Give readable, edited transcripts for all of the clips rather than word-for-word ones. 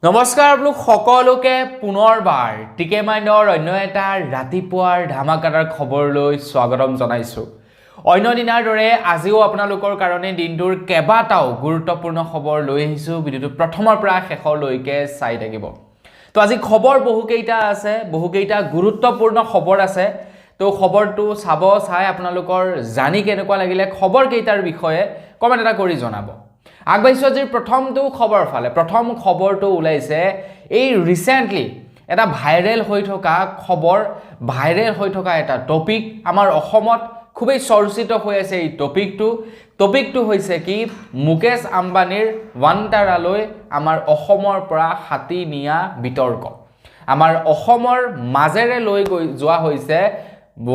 নমস্কাৰ আপোনালোক সকলোকে পুনৰবাৰ টিকে মাইণ্ডৰ অন্য এটা ৰাতিপুৱাৰ ধামাকাদাৰ খবৰলৈ স্বাগতম জনাইছো। অন্য দিনাৰ দৰে আজিও আপোনালোকৰ কাৰণে দিনটোৰ কেইবাটাও গুৰুত্বপূৰ্ণ খবৰ লৈ আহিছো। ভিডিঅ'টো প্ৰথমৰ পৰা শেষলৈকে চাই থাকিব। তো আজি খবৰ বহুকেইটা আছে, বহুকেইটা গুৰুত্বপূৰ্ণ খবৰ আছে। তো খবৰটো চাই আপোনালোকৰ জানি কেনেকুৱা লাগিলে খবৰ কেইটাৰ বিষয়ে কমেণ্ট এটা কৰি জনাব। আগবাইছো আজিৰ প্ৰথমটো খবৰ ফালে। প্ৰথম খবৰটো ওলাইছে এই ৰিসেন্টলি এটা ভাইৰেল হৈ থকা খবৰ, ভাইৰেল হৈ থকা এটা টপিক আমাৰ অসমত খুবেই চৰ্চিত হৈ আছে। এই টপিকটো হৈছে কি মুকেশ আম্বানীৰ ৱান্টাৰালৈ আমাৰ অসমৰ পৰা হাতী নিয়া বিতৰ্ক। আমাৰ অসমৰ মাজেৰে লৈ যোৱা হৈছে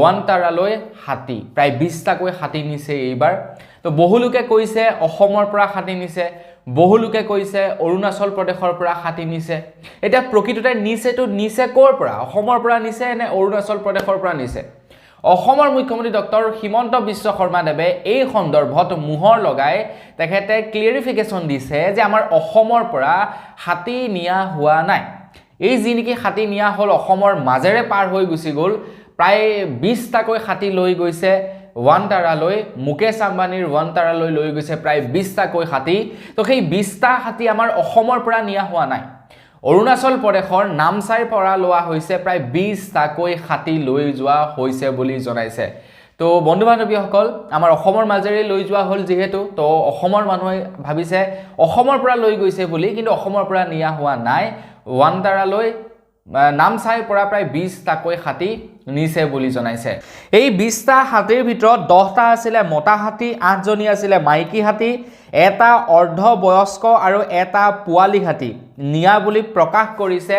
ৱান্টাৰালৈ হাতী, প্ৰায় 20টাকৈ হাতী নিছে এইবাৰ। তো বহুলোকে কৈছে অসমৰ পৰা হাতী নিছে, বহুলোকে কৈছে অৰুণাচল প্ৰদেশৰ পৰা হাতী নিছে। এটা প্ৰকৃততে নিছে ক'ৰ পৰা? অসমৰ পৰা নিছে নে অৰুণাচল প্ৰদেশৰ পৰা নিছে? অসমৰ মুখ্যমন্ত্ৰী ডক্টৰ হিমন্ত বিশ্ব শৰ্মা দেৱে এই সন্দৰ্ভত মোহৰ লগাই তেখেতে ক্লিয়াৰিফিকেশ্যন দিছে যে আমাৰ অসমৰ পৰা হাতী নিয়া হোৱা নাই। এই যি নেকি হাতী নিয়া হ'ল অসমৰ মাজেৰে পাৰ হৈ গুচি গ'ল। প্ৰায় 20টাকৈ হাতী লৈ গৈছে ৱান্টাৰালৈ, মুকেশ আম্বানীৰ ৱান্টাৰালৈ লৈ গৈছে প্ৰায় 20টাকৈ হাতী। তো সেই 20টা হাতী আমাৰ অসমৰ পৰা নিয়া হোৱা নাই, অৰুণাচল প্ৰদেশৰ নামচাইৰ পৰা লোৱা হৈছে। প্ৰায় 20টাকৈ হাতী লৈ যোৱা হৈছে বুলি জনাইছে। তো বন্ধু বান্ধৱীসকল, আমাৰ অসমৰ মাজেৰে লৈ যোৱা হ'ল যিহেতু, তো অসমৰ মানুহে ভাবিছে অসমৰ পৰা লৈ গৈছে বুলি, কিন্তু অসমৰ পৰা নিয়া হোৱা নাই। ৱান্টাৰালৈ নামচাইৰ পৰা প্ৰায় 20টাকৈ হাতী নিছে বুলি জনাইছে। এই 20টা হাতীৰ ভিতৰত 10টা আছিলে মতা হাতী, 8জনী আছিলে মাইকী হাতী, এটা অৰ্ধবয়স্ক আৰু এটা পোৱালি হাতী নিয়া বুলি প্ৰকাশ কৰিছে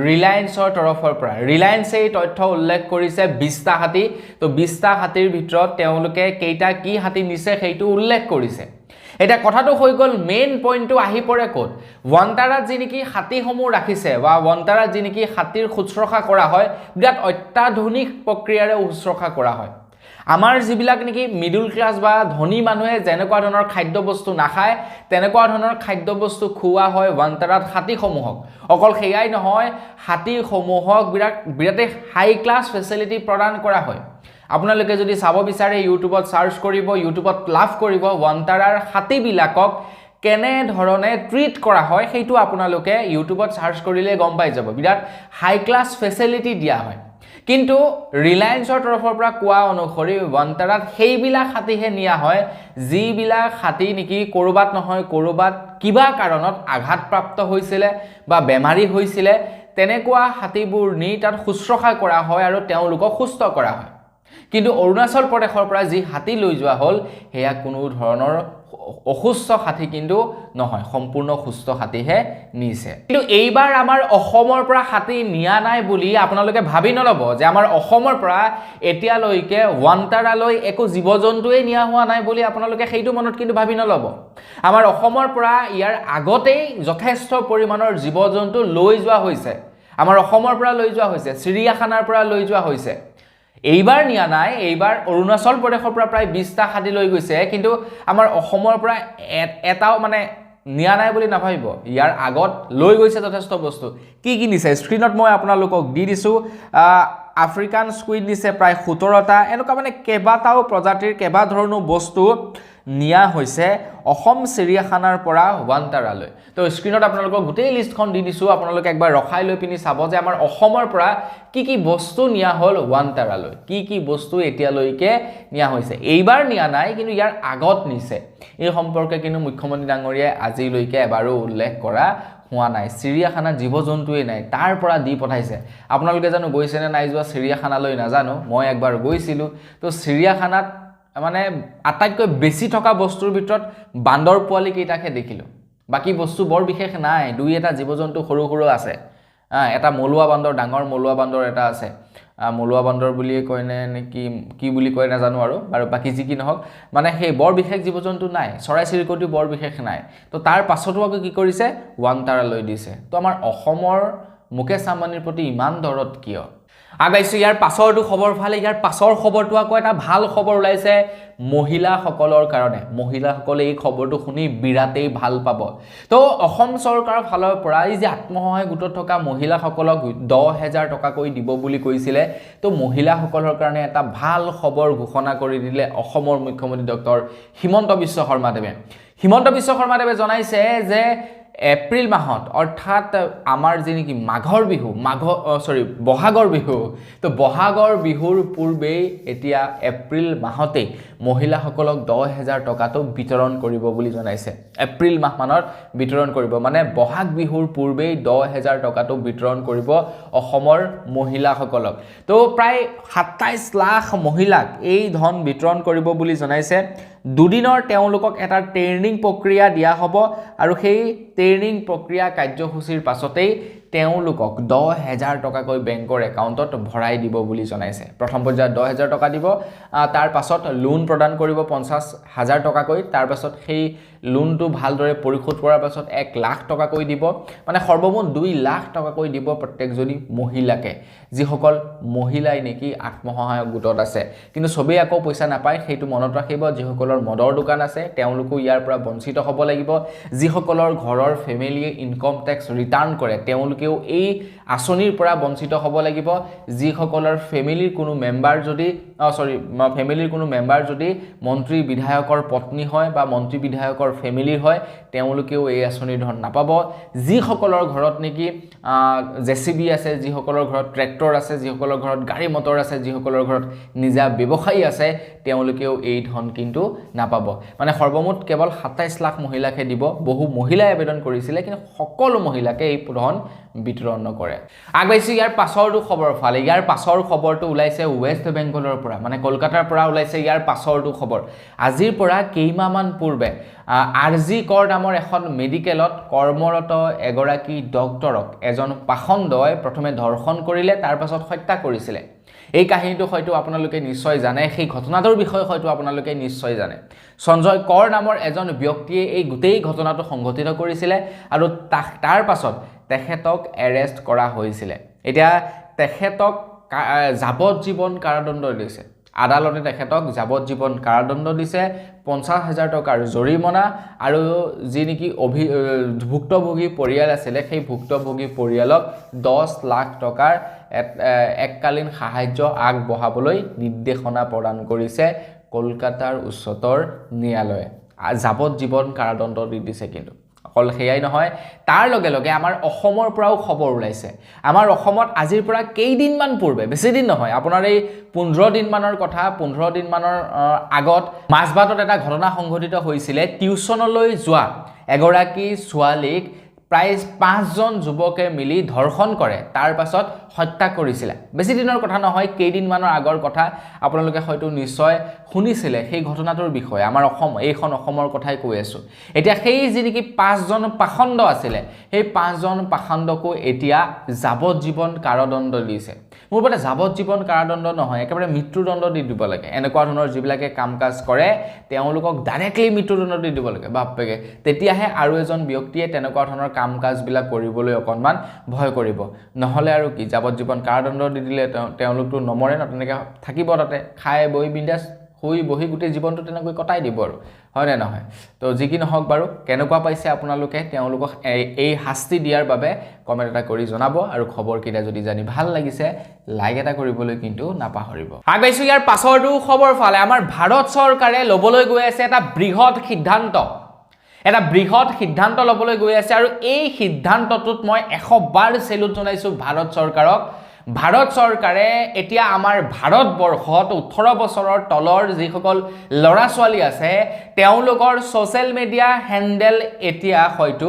ৰিলায়েন্সৰ তৰফৰ পৰা। ৰিলায়েন্সে এই তথ্য উল্লেখ কৰিছে 20টা হাতী। তো 20টা হাতীৰ ভিতৰত তেওঁলোকে কেইটা কি হাতী নিছে সেইটো উল্লেখ কৰিছে। এটা কথাটো হৈ গ'ল, মেইন পইণ্টটো আহি পৰে ক'ত? ৱান্টাৰাত যি নেকি হাতীসমূহ ৰাখিছে বা ৱান্টাৰাত যি নেকি হাতীৰ শুশ্ৰূষা কৰা হয়, বিৰাট অত্যাধুনিক প্ৰক্ৰিয়াৰে শুশ্ৰূষা কৰা হয়। আমাৰ যিবিলাক নেকি মিডল ক্লাছ বা ধনী মানুহে যেনেকুৱা ধৰণৰ খাদ্যবস্তু নাখায়, তেনেকুৱা ধৰণৰ খাদ্যবস্তু খুওৱা হয় ৱান্টাৰাত হাতীসমূহক। অকল সেয়াই নহয়, হাতীসমূহক বিৰাটেই হাই ক্লাছ ফেচিলিটি প্ৰদান কৰা হয়। আপোনালোকে যদি চাব বিচাৰে ইউটিউবত চাৰ্চ কৰিব, ইউটিউবত লাভ কৰিব ৱান্টাৰাৰ হাতীবিলাকক কেনেধৰণে ট্ৰিট কৰা হয়, সেইটো আপোনালোকে ইউটিউবত চাৰ্চ কৰিলে গম পাই যাব। বিৰাট হাই ক্লাছ ফেচিলিটি দিয়া হয়। কিন্তু ৰিলায়েন্সৰ তৰফৰ পৰা কোৱা অনুসৰি ৱান্টাৰাত সেইবিলাক হাতীহে নিয়া হয় যিবিলাক হাতী নেকি ক'ৰবাত নহয় ক'ৰবাত কিবা কাৰণত আঘাতপ্ৰাপ্ত হৈছিলে বা বেমাৰী হৈছিলে। তেনেকুৱা হাতীবোৰ নি তাত শুশ্ৰূষা কৰা হয় আৰু তেওঁলোকক সুস্থ কৰা হয়। কিন্তু অৰুণাচল প্ৰদেশৰ পৰা যি হাতী লৈ যোৱা হ'ল, সেয়া কোনো ধৰণৰ অসুস্থ হাতী কিন্তু নহয়, সম্পূৰ্ণ সুস্থ হাতীহে নিছে। কিন্তু এইবাৰ আমাৰ অসমৰ পৰা হাতী নিয়া নাই বুলি আপোনালোকে ভাবি নল'ব যে আমাৰ অসমৰ পৰা এতিয়ালৈকে ৱান্টাৰালৈ একো জীৱ জন্তুৱে নিয়া হোৱা নাই বুলি আপোনালোকে সেইটো মনত কিন্তু ভাবি নল'ব। আমাৰ অসমৰ পৰা ইয়াৰ আগতেই যথেষ্ট পৰিমাণৰ জীৱ জন্তু লৈ যোৱা হৈছে। আমাৰ অসমৰ পৰা লৈ যোৱা হৈছে, চিৰিয়াখানাৰ পৰা লৈ যোৱা হৈছে। এইবাৰ নিয়া নাই, এইবাৰ অৰুণাচল প্ৰদেশৰ পৰা প্ৰায় 20টা হাতী লৈ গৈছে, কিন্তু আমাৰ অসমৰ পৰা এটাও মানে নিয়া নাই বুলি নাভাবিব। ইয়াৰ আগত লৈ গৈছে যথেষ্ট বস্তু। কি নিছে স্ক্ৰীনত মই আপোনালোকক দি দিছোঁ। আফ্ৰিকান স্কুইড নিছে প্ৰায় 17টা। এনেকুৱা মানে কেইবাটাও প্ৰজাতিৰ কেইবা ধৰণৰ বস্তু নিয়া হৈছে অসম চিৰিয়াখানাৰ পৰা ৱান্টাৰালৈ। তো স্ক্ৰীনত আপোনালোকক গোটেই লিষ্টখন দি দিছোঁ, আপোনালোকে একবাৰ ৰখাই লৈ পিনি চাব যে আমাৰ অসমৰ পৰা কি বস্তু নিয়া হ'ল ৱান্টাৰালৈ, কি বস্তু এতিয়ালৈকে নিয়া হৈছে। এইবাৰ নিয়া নাই, কিন্তু ইয়াৰ আগত নিছে। এই সম্পৰ্কে কিন্তু মুখ্যমন্ত্ৰী ডাঙৰীয়াই আজিলৈকে এবাৰো উল্লেখ কৰা হোৱা নাই। চিৰিয়াখানাত জীৱ জন্তুৱে নাই, তাৰ পৰা দি পঠাইছে। আপোনালোকে জানো গৈছেনে নাই যোৱা চিৰিয়াখানালৈ নাজানো, মই একবাৰ গৈছিলোঁ। তো চিৰিয়াখানাত মানে আটাইতকৈ বেছি থকা বস্তুৰ ভিতৰত বান্দৰ পোৱালি কেইটাকহে দেখিলোঁ। বাকী বস্তু বৰ বিশেষ নাই, দুই এটা জীৱ জন্তু সৰু সৰু আছে। এটা মলুৱা বান্দৰ, ডাঙৰ মলুৱা বান্দৰ এটা আছে। মলুৱা বান্দৰ বুলিয়ে কয় নে কি বুলি কয় নাজানো আৰু বাকী যি কি নহওক, মানে সেই বৰ বিশেষ জীৱ জন্তু নাই, চৰাই চিৰিকটি বৰ বিশেষ নাই। তো তাৰ পাছতো আকৌ কি কৰিছে, ৱান্টাৰালৈ দিছে। তো আমাৰ অসমৰ মুকেশ আম্বানীৰ প্ৰতি ইমান দৰদ কিয়? আগাইছো ইয়াৰ পাছৰটো খবৰ ফালে ইয়াৰ পাছৰ খবৰটো আকৌ এটা ভাল খবৰ ওলাইছে মহিলাসকলৰ কাৰণে মহিলাসকলে এই খবৰটো শুনি বিৰাটেই ভাল পাব তো অসম চৰকাৰৰ ফালৰ পৰা এই যে আত্মসহায়ক গোটত থকা মহিলাসকলক 10,000 টকাকৈ দিব বুলি কৈছিলে তো মহিলাসকলৰ কাৰণে এটা ভাল খবৰ ঘোষণা কৰি দিলে অসমৰ মুখ্যমন্ত্ৰী ডক্টৰ হিমন্ত বিশ্ব শৰ্মাদেৱে জনাইছে যে এপ্ৰিল মাহত অৰ্থাৎ আমাৰ যে নেকি বহাগৰ বিহু তো বহাগৰ বিহুৰ পূৰ্বেই এতিয়া এপ্ৰিল মাহতে মহিলাসকলক 10,000 টকাটো বিতৰণ কৰিব বুলি জনাইছে এপ্ৰিল মাহ মানত বিতৰণ কৰিব মানে বহাগ বিহুৰ পূৰ্বেই 10,000 টকাটো বিতৰণ কৰিব অসমৰ মহিলাসকলক তো প্ৰায় 27 লাখ মহিলাক এই ধন বিতৰণ কৰিব বুলি জনাইছে দুদিনৰ তেওঁলোকক এটা ট্ৰেইনিং প্ৰক্ৰিয়া দিয়া হ'ব আৰু সেই ট্ৰেইনিং প্ৰক্ৰিয়া কাৰ্যসূচীৰ পাছতেই তেওঁলোকক 10,000 টকাকৈ বেংকৰ একাউণ্টত ভৰাই দিব বুলি জনাইছে প্ৰথম পৰ্যায়ত 10,000 টকা দিব তাৰ পাছত লোন প্ৰদান কৰিব 50,000 টকাকৈ তাৰ পাছত সেই লোনটো ভালদৰে পৰিশোধ কৰাৰ পাছত 1 লাখ টকাকৈ দিব মানে সৰ্বমুঠ 2 লাখ টকাকৈ দিব প্ৰত্যেকজনী মহিলাকে যিসকল মহিলাই নেকি আত্মসহায়ক গোটত আছে কিন্তু সবেই আকৌ পইচা নাপায় সেইটো মনত ৰাখিব যিসকলৰ মদৰ দোকান আছে তেওঁলোকো ইয়াৰ পৰা বঞ্চিত হ'ব লাগিব যিসকলৰ ঘৰৰ ফেমিলিয়ে ইনকম টেক্স ৰিটাৰ্ণ কৰে তেওঁলোকেও এই আঁচনিৰ পৰা বঞ্চিত হ'ব লাগিব যিসকলৰ ফেমিলিৰ কোনো মেম্বাৰ যদি মন্ত্ৰী বিধায়কৰ পত্নী হয় বা মন্ত্ৰী বিধায়কৰ ফেমিলিৰ হয় তেওঁলোকেও এই আঁচনিৰ ধন নাপাব যিসকলৰ ঘৰত নেকি জেচিবি আছে যিসকলৰ ঘৰত ট্ৰেক্টৰ আছে যিসকলৰ ঘৰত গাড়ী মটৰ আছে যিসকলৰ ঘৰত নিজা ব্যৱসায়ী আছে তেওঁলোকেও এই ধন কিন্তু নাপাব মানে সৰ্বমুঠ কেৱল 27 লাখ মহিলাকে দিব বহু মহিলাই আবেদন কৰিছিলে কিন্তু সকলো মহিলাকে এই ধন বিতৰণ নকৰে আগবাইছে ইয়াৰ পাছৰটো খবৰ ফালে ইয়াৰ পাছৰ খবৰটো ওলাইছে ওয়েষ্ট বেংগলৰ পৰা মানে কলকাতাৰ পৰা ওলাইছে ইয়াৰ পাছৰটো খবৰ আজিৰ পৰা কেইমাহমান পূৰ্বে আৰজি কৰ নামৰ এখন মেডিকেলত কৰ্মৰত এগৰাকী ডক্টৰক এজন পাখণ্ডই প্ৰথমে ধৰ্ষণ কৰিলে তাৰ পাছত হত্যা কৰিছিলে এই কাহিনীটো হয়তো আপোনালোকে নিশ্চয় জানে সেই ঘটনাটোৰ বিষয়ে হয়তো আপোনালোকে নিশ্চয় জানে সঞ্জয় কৰ নামৰ এজন ব্যক্তিয়ে এই গোটেই ঘটনাটো সংঘটিত কৰিছিলে আৰু তাৰ পাছত তেখেতক এৰেষ্ট কৰা হৈছিলে এতিয়া তেখেতক যাৱজ্জীৱন কাৰাদণ্ড দিছে আদালতে তেখেতক যাৱজ্জীৱন কাৰাদণ্ড দিছে 50,000 টকাৰ জৰিমনা আৰু যি নেকি ভুক্তভোগী পৰিয়াল আছিলে সেই ভুক্তভোগী পৰিয়ালক 10 লাখ টকাৰ এককালীন সাহায্য আগবঢ়াবলৈ নিৰ্দেশনা প্ৰদান কৰিছে কলকাতাৰ উচ্চতৰ ন্যায়ালয়ে যাৱজ্জীৱন কাৰাদণ্ড দি দিছে কিন্তু অকল সেয়াই নহয় তাৰ লগে লগে আমাৰ অসমৰ পৰাও খবৰ ওলাইছে আমাৰ অসমত আজিৰ পৰা কেইদিনমান পূৰ্বে বেছি দিন নহয় আপোনাৰ এই 15 দিন মানৰ কথা 15 দিন মানৰ আগত মাজবাটত এটা ঘটনা সংঘটিত হৈছিলে টিউচনলৈ যোৱা এগৰাকী ছোৱালীক প্ৰায় 5 জন যুৱকে মিলি ধৰ্ষণ কৰে তাৰ পাছত হত্যা কৰিছিল বেছি দিনৰ কথা নহয় কেইদিনমানৰ আগৰ কথা আপোনালোকে হয়তো নিশ্চয় শুনিছিলে সেই ঘটনাটোৰ বিষয়ে আমাৰ এইখন অসমৰ কথাই কৈ আছো এতিয়া সেই যি নেকি 5 জন পাখণ্ড আছিলে সেই 5 জন পাখণ্ডকো এতিয়া যাৱজ্জীৱন কাৰাদণ্ড দিছে মোৰ বাবে যাৱজ্জীৱন কাৰাদণ্ড নহয় একেবাৰে মৃত্যুদণ্ড দি দিব লাগে এনেকুৱা ধৰণৰ যিবিলাকে কাম কাজ কৰে তেওঁলোকক ডাইৰেক্টলি মৃত্যুদণ্ড দি দিব লাগে বাপৰে তেতিয়াহে আৰু এজন ব্যক্তিয়ে তেনেকুৱা ধৰণৰ কাম কাজবিলাক কৰিবলৈ অকনমান ভয় কৰিব নহলে আৰু কি যাৱজ্জীৱন কাৰাদণ্ড দি দিলে তেওঁলোকটো নমৰে ন তেনেকৈ থাকিব তাতে খাই বহি বিন্দাস হৈ বহি গোটেই জীৱনটো তেনেকৈ কটাই দিব আৰু হয় নে নহয় তো যি কি নহওক বাৰু কেনেকুৱা পাইছে আপোনালোকে তেওঁলোকক এই শাস্তি দিয়াৰ বাবে কমেন্ট এটা কৰি জনাব আৰু খবৰ কিটা যদি জানি ভাল লাগিছে লাইক এটা কৰিবলৈ কিন্তু নাপাহৰিব আগবাইছো ইয়াৰ পাছৰটো খবৰ ফালে আমাৰ ভাৰত চৰকাৰে লবলৈ গৈ আছে এটা বৃহৎ সিদ্ধান্ত লবলৈ গৈ আছে আৰু এই সিদ্ধান্তটোত মই 100 বাৰ সেলুট জনাইছো ভাৰত চৰকাৰক ভাৰত চৰকাৰে এতিয়া আমাৰ ভাৰতবৰ্ষত 18 বছৰৰ তলৰ যিসকল লৰা ছোৱালী আছে তেওঁলোকৰ সোশ্যাল মিডিয়া হ্যান্ডেল এতিয়া হয়তো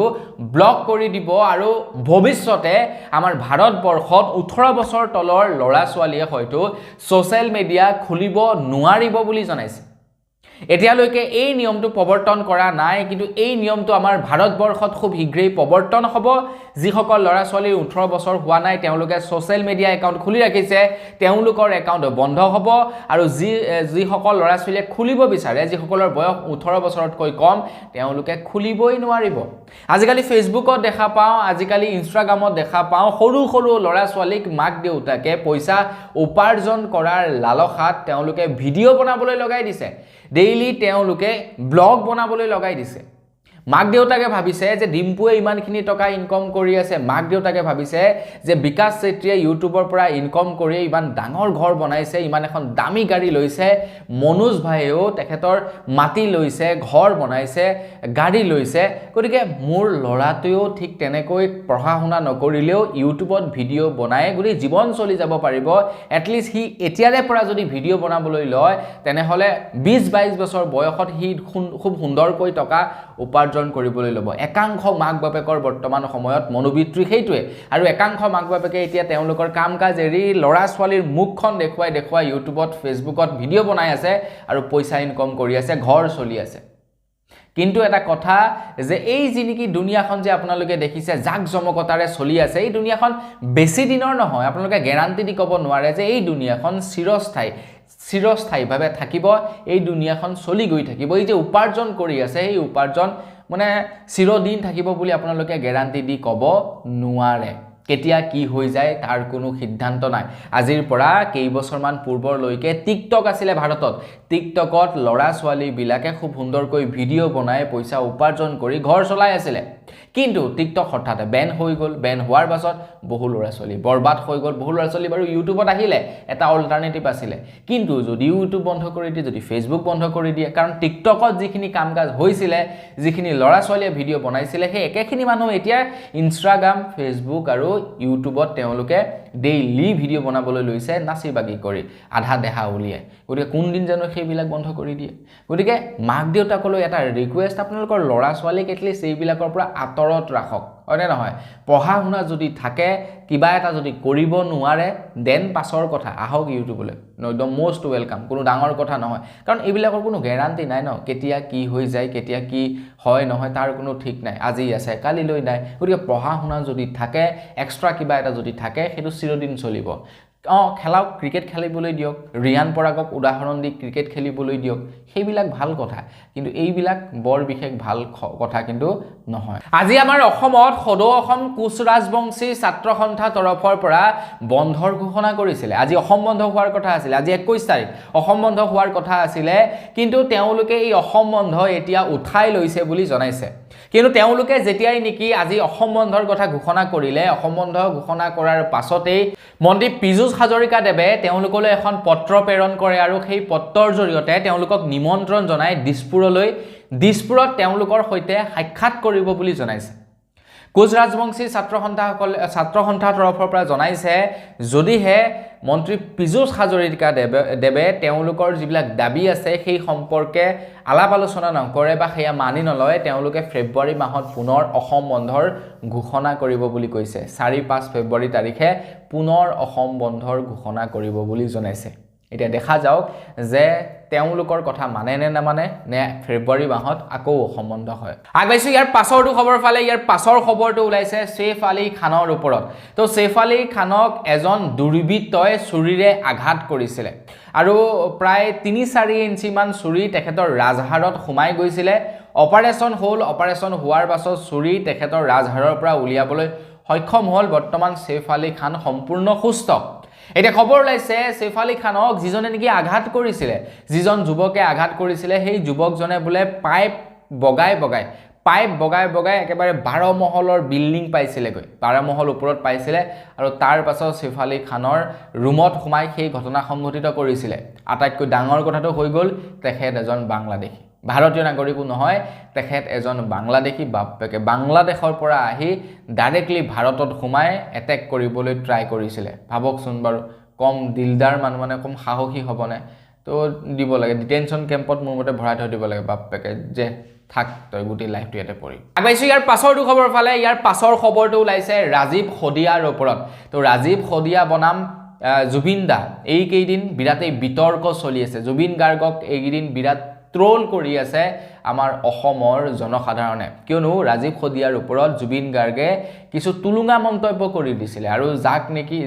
ব্লক কৰি দিব আৰু ভৱিষ্যতে আমাৰ ভাৰতবৰ্ষত 18 বছৰ তলৰ লৰা ছোৱালীয়ে হয়তো সোশ্যাল মিডিয়া খুলিব নোৱাৰিব বুলি জনাইছে এতিয়ালৈকে এই নিয়মটো প্ৰৱৰ্তন কৰা নাই, কিন্তু এই নিয়মটো আমাৰ ভাৰতবৰ্ষত খুব শীঘ্ৰেই প্ৰৱৰ্তন হ'ব। যিসকল ল'ৰা ছোৱালীৰ 18 বছৰ হোৱা নাই তেওঁলোকে ছ'চিয়েল মিডিয়া একাউণ্ট খুলি ৰাখিছে, তেওঁলোকৰ একাউণ্ট বন্ধ হ'ব। আৰু যিসকল ল'ৰা ছোৱালীয়ে খুলিব বিচাৰে, যিসকলৰ বয়স 18 বছৰতকৈ কম, তেওঁলোকে খুলিবই নোৱাৰিব। আজিকালি ফেচবুকত দেখা পাওঁ, আজিকালি ইনষ্টাগ্ৰামত দেখা পাওঁ, সৰু সৰু ল'ৰা ছোৱালীক মাক দেউতাকে পইচা উপাৰ্জন কৰাৰ লালসাত তেওঁলোকে ভিডিঅ' বনাবলৈ লগাই দিছে, ডেইলি তেওঁলোকে ব্লগ বনাবলৈ লগাই দিছে। মাক দেউতাকে ভাবিছে যে ডিম্পুৱে ইমানখিনি টকা ইনকম কৰি আছে, মাক দেউতাকে ভাবিছে যে বিকাশ চেত্ৰীয়ে ইউটিউবৰ পৰা ইনকম কৰি ইমান ডাঙৰ ঘৰ বনাইছে, ইমান এখন দামী গাড়ী লৈছে, মনোজ ভাইয়েও তেখেতৰ মাটি লৈছে, ঘৰ বনাইছে, গাড়ী লৈছে, গতিকে মোৰ ল'ৰাটোৱেও ঠিক তেনেকৈ পঢ়া শুনা নকৰিলেও ইউটিউবত ভিডিঅ' বনাই গোটেই জীৱন চলি যাব পাৰিব। এটলিষ্ট সি এতিয়াৰে পৰা যদি ভিডিঅ' বনাবলৈ লয় তেনেহ'লে 20-22 বছৰ বয়সত সি খুব সুন্দৰকৈ টকা উপাৰ্জন কৰিবলৈ ল'ব। একাংশ মাক বাপেকৰ বৰ্তমান সময়ত মনোবৃত্তি সেইটোৱে। আৰু একাংশ মাক বাপেকে এতিয়া তেওঁলোকৰ কাম কাজ এৰি ল'ৰা ছোৱালীৰ মুখখন দেখুৱাই ইউটিউবত ফেচবুকত ভিডিঅ' বনাই আছে আৰু পইচা ইনকম কৰি আছে, ঘৰ চলি আছে। কিন্তু এটা কথা যে এই যি নেকি দুনিয়াখন যে আপোনালোকে দেখিছে জাক জমকতাৰে চলি আছে, এই দুনিয়াখন বেছি দিনৰ নহয়। আপোনালোকে গেৰাণ্টি দি ক'ব নোৱাৰে যে এই দুনিয়াখন চিৰস্থায়ীভাৱে থাকিব, এই দুনিয়াখন চলি গৈ থাকিব। এই যে উপাৰ্জন কৰি আছে, সেই উপাৰ্জন মানে চিৰদিন থাকিব বুলি আপোনালোকে গেৰাণ্টি দি ক'ব নোৱাৰে। কেতিয়া কি হৈ যায় তাৰ কোনো সিদ্ধান্ত নাই। আজিৰ পৰা কেইবছৰমান পূৰ্বৰলৈকে টিকটক আছিলে ভাৰতত। টিকটকত ল'ৰা ছোৱালীবিলাকে খুব সুন্দৰকৈ ভিডিঅ' বনাই পইচা উপাৰ্জন কৰি ঘৰ চলাই আছিলে। কিন্তু টিকটক হঠাৎ বেন হৈ গ'ল। বেন হোৱাৰ পাছত বহু ল'ৰা ছোৱালী বৰবাদ হৈ গ'ল। বহু ল'ৰা ছোৱালী বাৰু ইউটিউবত আহিলে, এটা অল্টাৰনেটিভ আছিলে। কিন্তু যদি ইউটিউব বন্ধ কৰি দিয়ে, যদি ফেচবুক বন্ধ কৰি দিয়ে, কাৰণ টিকটকত যিখিনি কাম কাজ হৈছিলে, যিখিনি ল'ৰা ছোৱালীয়ে ভিডিঅ' বনাইছিলে, সেই একেখিনি মানুহ এতিয়া ইনষ্টাগ্ৰাম, ফেচবুক আৰু ইউটিউবত তেওঁলোকে ডেইলি ভিডিঅ' বনাবলৈ লৈছে, নাচি বাগি কৰি, আধা দেহা উলিয়াই। গতিকে কোনদিন জানো সেইবিলাক বন্ধ কৰি দিয়ে। গতিকে মাক দেউতাকলৈ এটা ৰিকুৱেষ্ট, আপোনালোকৰ ল'ৰা ছোৱালীক এটলিষ্ট এইবিলাকৰ পৰা আঁতৰত ৰাখক, হয়নে নহয়? পঢ়া শুনা যদি থাকে, কিবা এটা যদি কৰিব নোৱাৰে, দেন পাছৰ কথা, আহক ইউটিউবলৈ, একদম মষ্ট ৱেলকাম, কোনো ডাঙৰ কথা নহয়। কাৰণ এইবিলাকৰ কোনো গেৰাণ্টি নাই ন, কেতিয়া কি হৈ যায়, কেতিয়া কি হয় নহয় তাৰ কোনো ঠিক নাই। আজি আছে কালিলৈ নাই। গতিকে পঢ়া শুনা যদি থাকে, এক্সট্ৰা কিবা এটা যদি থাকে, সেইটো চিৰদিন চলিব। খেলাওক, ক্ৰিকেট খেলিবলৈ দিয়ক, ৰিয়ান পৰাগক উদাহৰণ দি ক্ৰিকেট খেলিবলৈ দিয়ক, সেইবিলাক ভাল কথা। কিন্তু এইবিলাক বৰ বিশেষ ভাল কথা কিন্তু নহয়। আজি আমাৰ অসমত সদৌ অসম কোচ ৰাজবংশী ছাত্ৰ সন্থা তৰফৰ পৰা বন্ধৰ ঘোষণা কৰিছিলে। আজি অসম বন্ধ হোৱাৰ কথা আছিলে, আজি 21 তাৰিখ অসম বন্ধ হোৱাৰ কথা আছিলে। কিন্তু তেওঁলোকে এই অসম বন্ধ এতিয়া উঠাই লৈছে বুলি জনাইছে। কিন্তু তেওঁলোকে যেতিয়াই নেকি আজি অসম বন্ধৰ কথা ঘোষণা কৰিলে, অসম বন্ধ ঘোষণা কৰাৰ পাছতেই মন্ত্ৰী পীযুষ হাজৰিকাদেৱে তেওঁলোকলৈ এখন পত্ৰ প্ৰেৰণ কৰে আৰু সেই পত্ৰৰ জৰিয়তে তেওঁলোকক নিমন্ত্ৰণ জনাই দিছপুৰত তেওঁলোকৰ সৈতে সাক্ষাৎ কৰিব বুলি জনাইছে। কোচ ৰাজবংশী ছাত্ৰ সন্থাৰ তৰফৰ পৰা জনাইছে, যদিহে মন্ত্ৰী পীযুষ হাজৰিকাদেৱে তেওঁলোকৰ যিবিলাক দাবী আছে সেই সম্পৰ্কে আলাপ আলোচনা নকৰে বা সেয়া মানি নলয়, তেওঁলোকে ফেব্ৰুৱাৰী মাহত পুনৰ অসম বন্ধৰ ঘোষণা কৰিব বুলি কৈছে। 4-5 ফেব্ৰুৱাৰী তাৰিখে পুনৰ অসম বন্ধৰ ঘোষণা কৰিব বুলি জনাইছে। এতিয়া দেখা যাওক যে তেওঁলোকৰ কথা মানে নে নামানে, নে ফেব্ৰুৱাৰী মাহত আকৌ অসম বন্ধ হয়। আগবাইছো ইয়াৰ পাছৰটো খবৰ ফালে। ইয়াৰ পাছৰ খবৰটো ওলাইছে ছেইফ আলী খানৰ ওপৰত। তো ছেইফ আলী খানক এজন দুৰ্বৃত্তই ছুৰীৰে আঘাত কৰিছিলে আৰু প্ৰায় 3-4 ইঞ্চিমান ছুৰী তেখেতৰ ৰাজহাড়ত সোমাই গৈছিলে। অপাৰেশ্যন হ'ল, অপাৰেশ্যন হোৱাৰ পাছত ছুৰী তেখেতৰ ৰাজহাড়ৰ পৰা উলিয়াবলৈ সক্ষম হ'ল। বৰ্তমান ছেইফ আলী খান সম্পূৰ্ণ সুস্থ। এতিয়া খবৰ ওলাইছে ছেইফ আলী খানক যিজনে নেকি আঘাত কৰিছিলে, যিজন যুৱকে আঘাত কৰিছিলে, সেই যুৱকজনে বোলে পাইপ বগাই বগাই একেবাৰে 12 মহলৰ বিল্ডিং পাইছিলেগৈ, 12 মহল ওপৰত পাইছিলে। আৰু তাৰ পাছত ছেইফ আলী খানৰ ৰুমত সোমাই সেই ঘটনা সংঘটিত কৰিছিলে। আটাইতকৈ ডাঙৰ কথাটো হৈ গ'ল তেখেত এজন বাংলাদেশী, ভাৰতীয় নাগৰিকো নহয়, তেখেত এজন বাংলাদেশী। বাপেকে বাংলাদেশৰ পৰা আহি ডাইৰেক্টলি ভাৰতত সোমাই এটেক কৰিবলৈ ট্ৰাই কৰিছিলে। ভাবকচোন বাৰু, কম দিলদাৰ মানুহ, মানে কম সাহসী হ'বনে? তো দিব লাগে, ডিটেনশ্যন কেম্পত মোৰ মতে ভৰাই থৈ দিব লাগে বাপেকে, যে থাক তই গোটেই লাইফটো ইয়াতে পৰি। আগবাইছোঁ ইয়াৰ পাছৰটো খবৰ ফালে। ইয়াৰ পাছৰ খবৰটো ওলাইছে ৰাজীৱ সদিয়াৰ ওপৰত। তো ৰাজীৱ সদিয়া বনাম জুবিন দা এইকেইদিন বিৰাটেই বিতৰ্ক চলি আছে। জুবিন গাৰ্গক এইকেইদিন বিৰাট ট্ৰল কৰি আছে আমাৰ অসমৰ জনসাধাৰণে কিয়নো ৰাজীৱ খদিয়াৰ ওপৰত জুবিন গাৰ্গে কিছু তুলুঙা মন্তব্য কৰি দিছিলে আৰু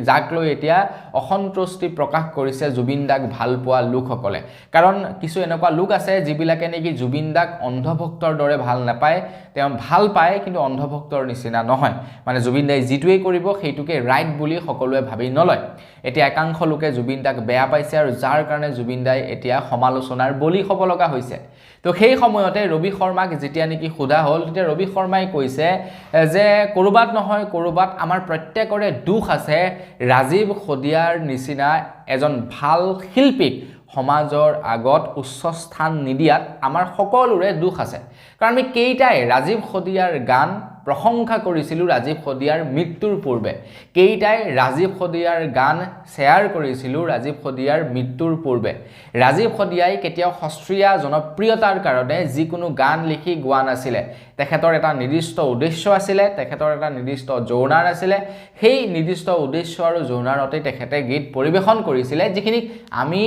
যাক লৈ এতিয়া অসন্তুষ্টি প্ৰকাশ কৰিছে জুবিন দাক ভাল পোৱা লোকসকলে কাৰণ কিছু এনেকুৱা লোক আছে যিবিলাকে নেকি জুবিন দাক অন্ধভক্তৰ দৰে ভাল নাপায় তেওঁ ভাল পায় কিন্তু অন্ধভক্তৰ নিচিনা নহয় মানে জুবিন দাই যিটোৱে কৰিব সেইটোকে ৰাইট বুলি সকলোৱে ভাবি নলয় এতিয়া একাংশ লোকে জুবিন দাক বেয়া পাইছে আৰু যাৰ কাৰণে জুবিন দাই এতিয়া সমালোচনাৰ বলি হ'ব লগা হৈছে তো সেই সময়তে ৰবি শৰ্মাক যেতিয়া নেকি সোধা হ'ল তেতিয়া ৰবি শৰ্মাই কৈছে যে কৰবাত নহয় কৰবাত আমাৰ প্ৰত্যেকৰে দুখ আছে ৰাজীৱ খদিয়াৰ নিচিনা এজন ভাল শিল্পীক সমাজৰ আগত উচ্চ স্থান নিদিয়াত আমাৰ সকলোৰে দুখ আছে কাৰণ আমি কেইটাই ৰাজীৱ খদিয়াৰ গান প্ৰশংসা কৰিছিলোঁ ৰাজীৱ খদিয়াৰ মৃত্যুৰ পূৰ্বে কেইটাই ৰাজীৱ খদিয়াৰ গান শ্বেয়াৰ কৰিছিলোঁ ৰাজীৱ খদিয়াৰ মৃত্যুৰ পূৰ্বে ৰাজীৱ খদিয়াই কেতিয়াও সস্ত্ৰীয়া জনপ্ৰিয়তাৰ কাৰণে যিকোনো গান লিখি গোৱা নাছিলে তেখেতৰ এটা নিৰ্দিষ্ট উদ্দেশ্য আছিলে তেখেতৰ এটা নিৰ্দিষ্ট যৌনাৰ আছিলে সেই নিৰ্দিষ্ট উদ্দেশ্য আৰু যৌনাৰতে তেখেতে গীত পৰিৱেশন কৰিছিলে যিখিনি আমি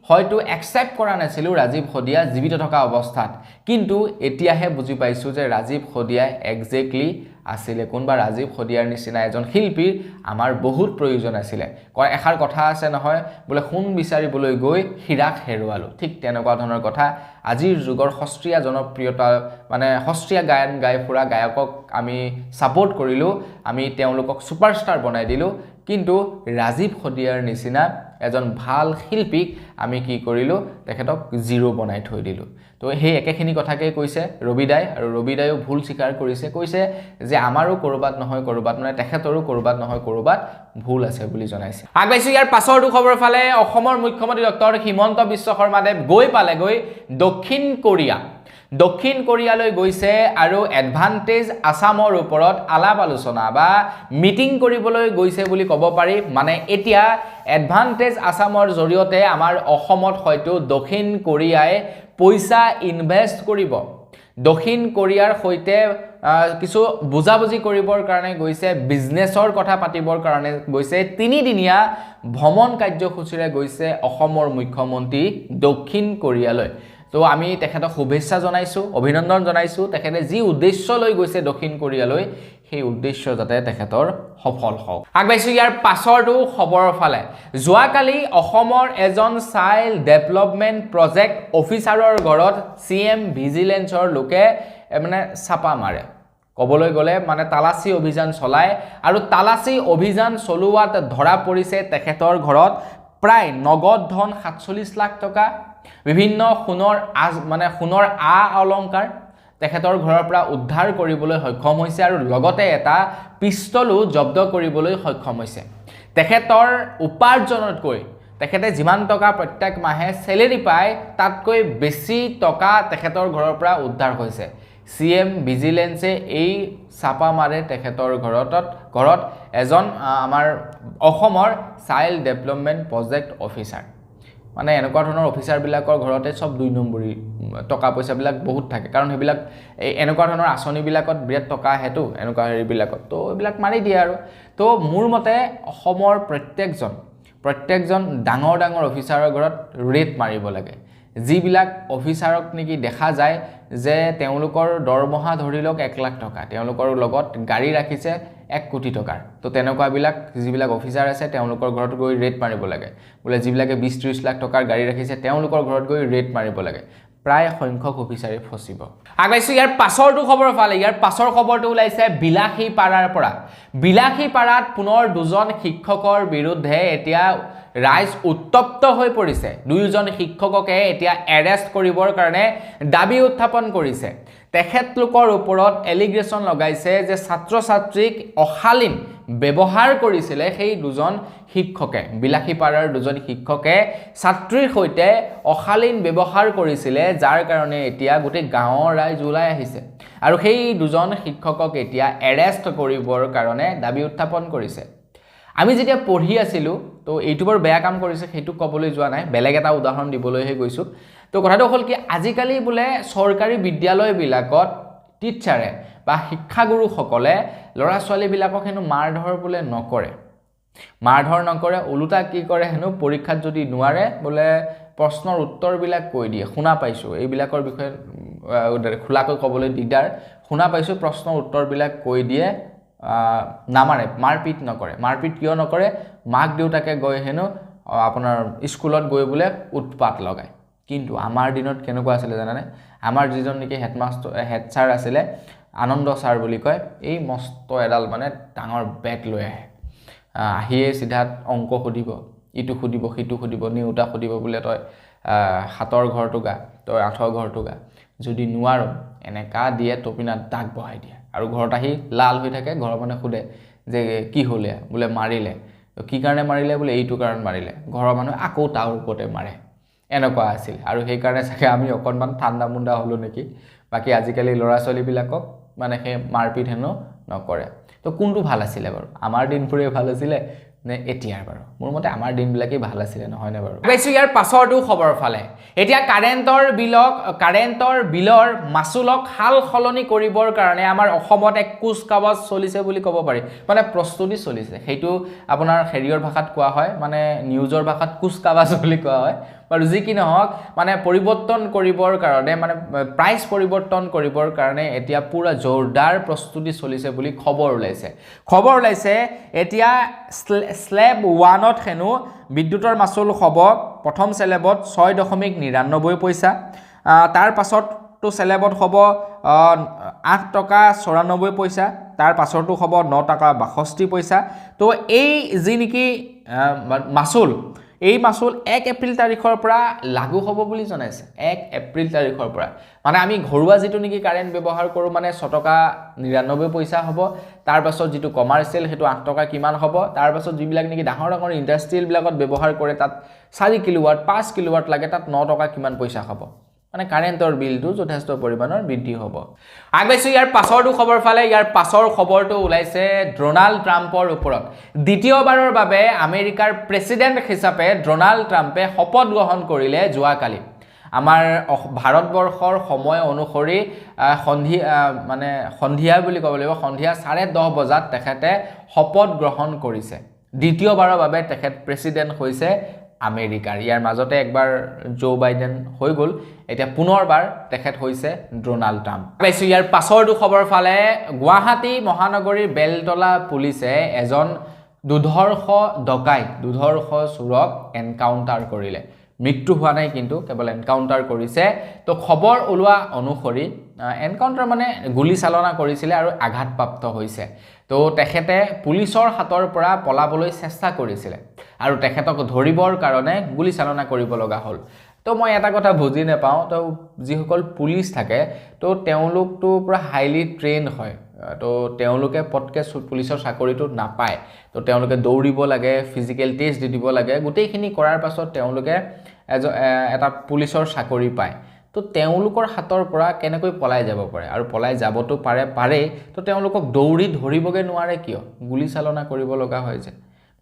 হয়তো একচেপ্ট কৰা নাছিলোঁ ৰাজীৱ খদিয়া জীৱিত থকা অৱস্থাত কিন্তু এতিয়াহে বুজি পাইছোঁ যে ৰাজীৱ খদিয়াই একজেক্টলি আছিলে কোনবা ৰাজীৱ খদিয়াৰ নিচিনা এজন শিল্পীৰ আমাৰ বহুত প্ৰয়োজন আছিলে এষাৰ কথা আছে নহয় বোলে সোণ বিচাৰিবলৈ গৈ হীৰাক হেৰুৱালোঁ ঠিক তেনেকুৱা ধৰণৰ কথা আজিৰ যুগৰ সস্ত্ৰীয়া জনপ্ৰিয়তা মানে সস্ত্ৰীয়া গায়ন গাই ফুৰা গায়কক আমি ছাপোৰ্ট কৰিলোঁ আমি তেওঁলোকক ছুপাৰষ্টাৰ বনাই দিলোঁ কিন্তু ৰাজীৱ খদিয়াৰ নিচিনা এজন ভাল শিল্পীক আমি কি কৰিলোঁ তেখেতক জিৰো বনাই থৈ দিলোঁ তো সেই একেখিনি কথাকে কৈছে ৰবিদাই আৰু ৰবিদায়ো ভুল স্বীকাৰ কৰিছে কৈছে যে আমাৰো কৰবাত নহয় কৰবাত মানে তেখেতৰো কৰবাত নহয় কৰবাত ভুল আছে বুলি জনাইছে আগবাইছো ইয়াৰ পাছৰটো খবৰ ফালে অসমৰ মুখ্যমন্ত্ৰী ডক্টৰ হিমন্ত বিশ্ব শৰ্মাদেৱ গৈ পালেগৈ দক্ষিণ কোৰিয়ালৈ গৈছে আৰু এডভান্টেজ আসামৰ ওপৰত আলাপ আলোচনা বা মিটিং কৰিবলৈ গৈছে বুলি ক'ব পাৰি মানে এতিয়া এডভান্টেজ আসামৰ জৰিয়তে আমাৰ অসমত হয়তো দক্ষিণ কোৰিয়াই পইচা ইনভেষ্ট কৰিব দক্ষিণ কোৰিয়াৰ সৈতে কিছু বুজাবুজি কৰিবৰ কাৰণে গৈছে বিজনেছৰ কথা পাতিবৰ কাৰণে গৈছে তিনিদিনীয়া ভ্ৰমণ কাৰ্যসূচীৰে গৈছে অসমৰ মুখ্যমন্ত্ৰী দক্ষিণ কোৰিয়ালৈ তো আমি তেখেতক শুভেচ্ছা জনাইছোঁ অভিনন্দন জনাইছোঁ তেখেতে যি উদ্দেশ্য লৈ গৈছে দক্ষিণ কোৰিয়ালৈ সেই উদ্দেশ্য যাতে তেখেতৰ সফল হওক আগবাইছোঁ ইয়াৰ পাছৰটো খবৰৰ ফালে যোৱাকালি অসমৰ এজন চাইল্ড ডেভেলপমেণ্ট প্ৰজেক্ট অফিচাৰৰ ঘৰত CM ভিজিলেন্সৰ লোকে মানে চাপা মাৰে ক'বলৈ গ'লে মানে তালাচী অভিযান চলায় আৰু তালাচী অভিযান চলোৱাত ধৰা পৰিছে তেখেতৰ ঘৰত প্ৰায় নগদ ধন 47 লাখ টকা বিভিন্ন সোণৰ অলংকাৰ তেখেতৰ ঘৰৰ পৰা উদ্ধাৰ কৰিবলৈ সক্ষম হৈছে আৰু লগতে এটা পিস্তলো জব্দ কৰিবলৈ সক্ষম হৈছে তেখেতৰ উপাৰ্জনতকৈ তেখেতে যিমান টকা প্ৰত্যেক মাহে স্যালাৰি পায় তাতকৈ বেছি টকা তেখেতৰ ঘৰৰ পৰা উদ্ধাৰ হৈছে CM ভিজিলেন্সে এই চাপা মাৰে তেখেতৰ ঘৰত এজন আমাৰ অসমৰ চাইল্ড ডেভেলপমেণ্ট প্ৰজেক্ট অফিচাৰ মানে এনেকুৱা ধৰণৰ অফিচাৰবিলাকৰ ঘৰতে সব 2 নম্বৰী টকা পইচাবিলাক বহুত থাকে কাৰণ সেইবিলাক এনেকুৱা ধৰণৰ আঁচনিবিলাকত বিৰাট টকা হেতু এনেকুৱা হেৰিবিলাকত তো এইবিলাক মাৰি দিয়ে আৰু তো মোৰ মতে অসমৰ প্ৰত্যেকজন ডাঙৰ অফিচাৰৰ ঘৰত ৰেট মাৰিব লাগে যিবিলাক অফিচাৰক নেকি দেখা যায় যে তেওঁলোকৰ দৰমহা ধৰি লওক 1 লাখ টকা তেওঁলোকৰ লগত গাড়ী ৰাখিছে 1 কোটি টকাৰ তো তেনেকুৱাবিলাক যিবিলাক অফিচাৰ আছে তেওঁলোকৰ ঘৰত গৈ ৰেট মাৰিব লাগে বোলে যিবিলাকে 20-30 লাখ টকাৰ গাড়ী ৰাখিছে তেওঁলোকৰ ঘৰত গৈ ৰেট মাৰিব লাগে প্ৰায় সংখ্যক অফিচাৰে ফচিব আগবাইছো ইয়াৰ পাছৰটো খবৰ ফালে ইয়াৰ পাছৰ খবৰটো ওলাইছে বিলাসীপাৰাৰ পৰা বিলাসীপাৰাত পুনৰ দুজন শিক্ষকৰ বিৰুদ্ধে এতিয়া ৰাইজ উত্তপ্ত হৈ পৰিছে দুয়োজন শিক্ষককে এতিয়া এৰেষ্ট কৰিবৰ কাৰণে দাবী উত্থাপন কৰিছে তেখেতলোকৰ ওপৰত এলিগেশ্যন লগাইছে যে ছাত্ৰ-ছাত্ৰীক অশালীন ব্যৱহাৰ কৰিছিলে সেই দুজন শিক্ষকে বিলাসীপাৰাৰ দুজন শিক্ষকে ছাত্ৰীৰ সৈতে অশালীন ব্যৱহাৰ কৰিছিলে যাৰ কাৰণে এতিয়া গোটেই গাঁৱৰ ৰাইজ ওলাই আহিছে আৰু সেই দুজন শিক্ষকক এতিয়া এৰেষ্ট কৰিবৰ কাৰণে দাবী উত্থাপন কৰিছে আমি যেতিয়া পঢ়ি আছিলোঁ তো এইটো বৰ বেয়া কাম কৰিছে সেইটো ক'বলৈ যোৱা নাই বেলেগ এটা উদাহৰণ দিবলৈহে গৈছোঁ তো কথাটো হ'ল কি আজিকালি বোলে চৰকাৰী বিদ্যালয়বিলাকত টিচাৰে বা শিক্ষাগুৰুসকলে ল'ৰা ছোৱালীবিলাকক হেনো মাৰধৰ বোলে নকৰে ওলোটা কি কৰে হেনো পৰীক্ষাত যদি নোৱাৰে বোলে প্ৰশ্নৰ উত্তৰবিলাক কৈ দিয়ে শুনা পাইছোঁ এইবিলাকৰ বিষয়ে খোলাকৈ ক'বলৈ দিগদাৰ শুনা পাইছোঁ প্ৰশ্নৰ উত্তৰবিলাক কৈ দিয়ে নামাৰে মাৰপিট নকৰে মাৰপিট কিয় নকৰে মাক দেউতাকে গৈ হেনো আপোনাৰ স্কুলত গৈ বোলে উৎপাত লগায় কিন্তু আমাৰ দিনত কেনেকুৱা আছিল জানানে আমাৰ যিজন নেকি হেড ছাৰ আছিলে আনন্দ ছাৰ বুলি কয় এই মস্ত এডাল মানে ডাঙৰ বেগ লৈ আহে আহিয়ে সিধাত অংক সুধিব ইটো সুধিব সিটো সুধিব নিউটা সুধিব বোলে তই হাতৰ ঘৰটো গা তই আঠৰ ঘৰটো গা যদি নোৱাৰো এনেকা দিয়ে টপিনাত দাগ বহাই দিয়ে আৰু ঘৰত আহি লাল হৈ থাকে ঘৰৰ মানে খুদে যে কি হলে বোলে মাৰিলে কি কাৰণে মাৰিলে বোলে এইটো কাৰণ মাৰিলে ঘৰৰ মানুহ আকৌ তাৰ ওপৰতে মাৰে এনেকুৱা আছিল আৰু সেই কাৰণে চাগে আমি অকনমান ঠাণ্ডা মুণ্ডা হলো নেকি বাকি আজিকালি ল'ৰা ছোৱালীবিলাকক মানে হে মাৰপিট হেনো নকৰে তো কোনটো ভাল আছিল বাৰু আমাৰ দিনপুৰে ভাল আছিল নে এতিয়াৰ বাৰু মোৰ মতে আমাৰ দিনবিলাকে ভাল আছিল নহয় নে বাৰু বেছি ইয়াৰ পাছৰটো খবৰ ফালে এতিয়া কাৰেণ্টৰ বিলৰ মাসুলক হাল খলনি কৰিবৰ কাৰণে আমাৰ অসমত এক কুচকাৱাজ চলিছে বুলি ক'ব পাৰি মানে প্ৰস্তুতি চলিছে সেইটো আপোনাৰ হেৰিয়ৰ ভাষাত কোৱা হয় মানে নিউজৰ ভাষাত কুচকাৱাজ বুলি কোৱা হয় বাৰু যি কি নহওক মানে পৰিৱৰ্তন কৰিবৰ কাৰণে মানে প্ৰাইচ পৰিৱৰ্তন কৰিবৰ কাৰণে এতিয়া পুৰা জোৰদাৰ প্ৰস্তুতি চলিছে বুলি খবৰ ওলাইছে এতিয়া স্লেব 1ত হেনো বিদ্যুতৰ মাসুল হ'ব প্ৰথম স্লেবত 6.99 পইচা তাৰ পাছতটো স্লেবত হ'ব 8 টকা 94 পইচা তাৰ পাছৰটো হ'ব 9 টকা 62 পইচা তো এই যি নেকি মাসুল এই মাসুল 1 এপ্ৰিল তাৰিখৰ পৰা লাগু হ'ব বুলি জনাইছে 1 এপ্ৰিল তাৰিখৰ পৰা মানে আমি ঘৰুৱা যেটো নেকি কাৰেন্ট ব্যৱহাৰ কৰো মানে 6 টকা 99 পইচা হ'ব তাৰ পাছত যেটো কমাৰ্শিয়েল হেতু 8 টকা কিমান হ'ব তাৰ পাছত যিবিলাক নেকি ডাঙৰ ইন্ডাষ্ট্ৰিয়েল বিলাকত ব্যৱহাৰ কৰে তাত 4 কিলোৱাট 5 কিলোৱাট লাগে তাত 9 টকা কিমান পইচা হ'ব মানে কাৰেন্টৰ বিলটো যথেষ্ট পৰিমাণৰ বৃদ্ধি হ'ব আগবাইছো ইয়াৰ পাছৰটো খবৰ ফালে ইয়াৰ পাছৰ খবৰটো ওলাইছে ডোনাল্ড ট্ৰাম্পৰ ওপৰত দ্বিতীয়বাৰৰ বাবে আমেৰিকাৰ প্ৰেসিডেন্ট হিচাপে ডোনাল্ড ট্ৰাম্পে শপত গ্ৰহণ কৰিলে যোৱাকালি আমাৰ ভাৰতবৰ্ষৰ সময় অনুসৰি সন্ধিয়া বুলি ক'ব লাগিব সন্ধিয়া 10:30 বজাত তেখেতে শপত গ্ৰহণ কৰিছে দ্বিতীয়বাৰৰ বাবে তেখেত প্ৰেসিডেন্ট হৈছে আমেৰিকাৰ ইয়াৰ মাজতে একবাৰ জো বাইডেন হৈ গল এতিয়া পুনৰবাৰ তেখেত হৈছে ডোনাল্ড ট্ৰাম্প পাইছো ইয়াৰ পাছৰটো খবৰ ফালে গুৱাহাটী মহানগৰীৰ বেলতলা পুলিচে এজন দুধৰ্ষ চুৰক এনকাউন্টাৰ কৰিলে মৃত্যু হোৱা নাই কিন্তু কেৱল এনকাউন্টাৰ কৰিছে তো খবৰ ওলোৱা অনুসৰি এনকাউন্টাৰ মানে গুলি চালনা কৰিছিলে আৰু আঘাতপ্ৰাপ্ত হৈছে তো তেখেতে পুলিচৰ হাতৰ পৰা পলাবলৈ চেষ্টা কৰিছিলে আৰু তেখেতক ধৰিবৰ কাৰণে গুলি চালনা কৰিব লগা হ'ল তো মই এটা কথা বুজি নাপাওঁ তো যিসকল পুলিচ থাকে তো তেওঁলোকটো পুৰা হাইলি ট্ৰেইন হয় তো তেওঁলোকে পটকে পুলিচৰ চাকৰিটো নাপায় তো তেওঁলোকে দৌৰিব লাগে ফিজিক্যাল টেষ্ট দি দিব লাগে গোটেইখিনি কৰাৰ পাছত তেওঁলোকে এটা পুলিচৰ চাকৰি পায় তো তেওঁলোকৰ হাতৰ পৰা কেনেকৈ পলাই যাব পাৰে আৰু পলাই যাবতো পাৰে তো তেওঁলোকক দৌৰি ধৰিবগে নোৱাৰে কিয় গুলি চালনা কৰিব লগা হয় যে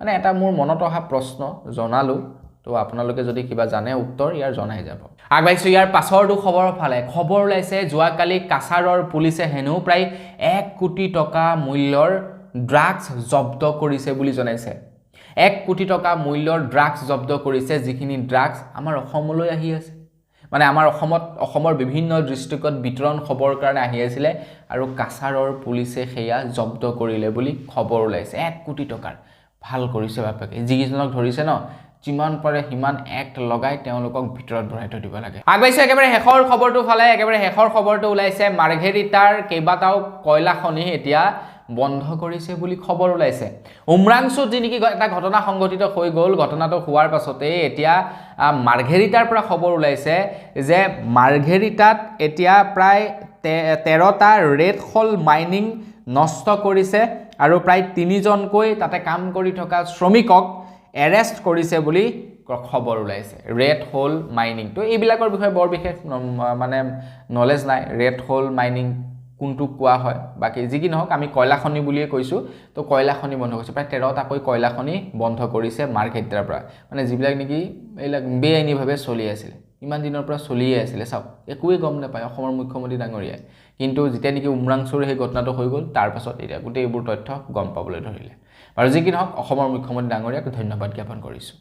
মানে এটা মোৰ মনত অহা প্ৰশ্ন জনালো তো আপোনালোকে যদি কিবা জানে উত্তৰ ইয়াৰ জনাই যাব আগবাইছো ইয়াৰ পাছৰটো খবৰ ফালে খবৰ ওলাইছে যোৱাকালি কাছাৰৰ পুলিচে হেনো প্ৰায় 1 কোটি টকা মূল্যৰ ড্ৰাগছ জব্দ কৰিছে বুলি জনাইছে 1 কোটি টকা মূল্যৰ ড্ৰাগছ জব্দ কৰিছে যিখিনি ড্ৰাগছ আমাৰ অসমলৈ আহি আছে মানে আমাৰ অসমৰ বিভিন্ন ডিস্ট্ৰিক্টত বিতৰণ খবৰ কাৰণে আহি আছিল আৰু কাছাৰৰ পুলিচে হেয়া জব্দ কৰিলে বুলি খবৰ ওলাইছে 1 কোটি টকাৰ ভাল কৰিছে বাপকে যিজনক ধৰিছে ন যিমান পাৰে হিমান এক্ট লগাই তেওঁলোকক ভিতৰত ভৰাই থৈ দিব লাগে আগবাইছে একেবাৰে হেখৰ খবৰটো ফালে একেবাৰে হেখৰ খবৰটো ওলাইছে মাৰ্ঘেৰিটাৰ কেইবাটাও কয়লা খনি এতিয়া বন্ধ কৰিছে বুলি খবৰ ওলাইছে উমৰাংছু যি নেকি এটা ঘটনা সংঘটিত হৈ গ'ল ঘটনাটো হোৱাৰ পাছতে এতিয়া মাৰ্ঘেৰিটাৰ পৰা খবৰ ওলাইছে যে মাৰ্ঘেৰিটাত এতিয়া প্ৰায় 13টা ৰেড হল মাইনিং নষ্ট কৰিছে আৰু প্ৰায় 3 জনকৈ তাতে কাম কৰি থকা শ্ৰমিকক এৰেষ্ট কৰিছে বুলি খবৰ ওলাইছে ৰেড হোল মাইনিং তো এইবিলাকৰ বিষয়ে বৰ বিশেষ মানে নলেজ নাই ৰেড হোল মাইনিং কোনটো কোৱা হয় বাকি যি কি নহওক আমি কয়লা খনি বুলিয়ে কৈছো তো কয়লা খনি বন্ধ কৰিছে প্ৰায় 13টা কয়লা খনি বন্ধ কৰিছে মাৰ্ঘেৰিটাৰ পৰা মানে যিবিলাক নেকি এইবিলাক বেআইনী ভাৱে চলি আছিল ইমান দিনৰ পৰা চলিয়ে আছিল সব একোৱে গম নাপায় অসমৰ মুখ্যমন্ত্ৰী ডাঙৰীয়া কিন্তু যেতিয়া নেকি উমৰাংছুৰ সেই ঘটনাটো হৈ গ'ল তাৰ পাছত এতিয়া গোটেই এইবোৰ তথ্য গম পাবলৈ ধৰিলে আৰু যি কি নহওক অসমৰ মুখ্যমন্ত্ৰী ডাঙৰীয়াক ধন্যবাদ জ্ঞাপন কৰিছো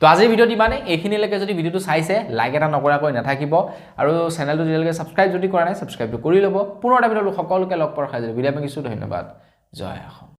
তো আজিৰ ভিডিঅ'ত ইমানেই এইখিনিলৈকে যদি ভিডিঅ'টো চাইছে লাইক এটা নকৰাকৈ নাথাকিব আৰু চেনেলটো যেতিয়ালৈকে ছাবস্ক্ৰাইব যদি কৰা নাই ছাবস্ক্ৰাইবটো কৰি ল'ব পুনৰ এটা ভিডিঅ'ত সকলোকে লগ পোৱাৰ খাই বিদায় মাগিছোঁ ধন্যবাদ জয় অসম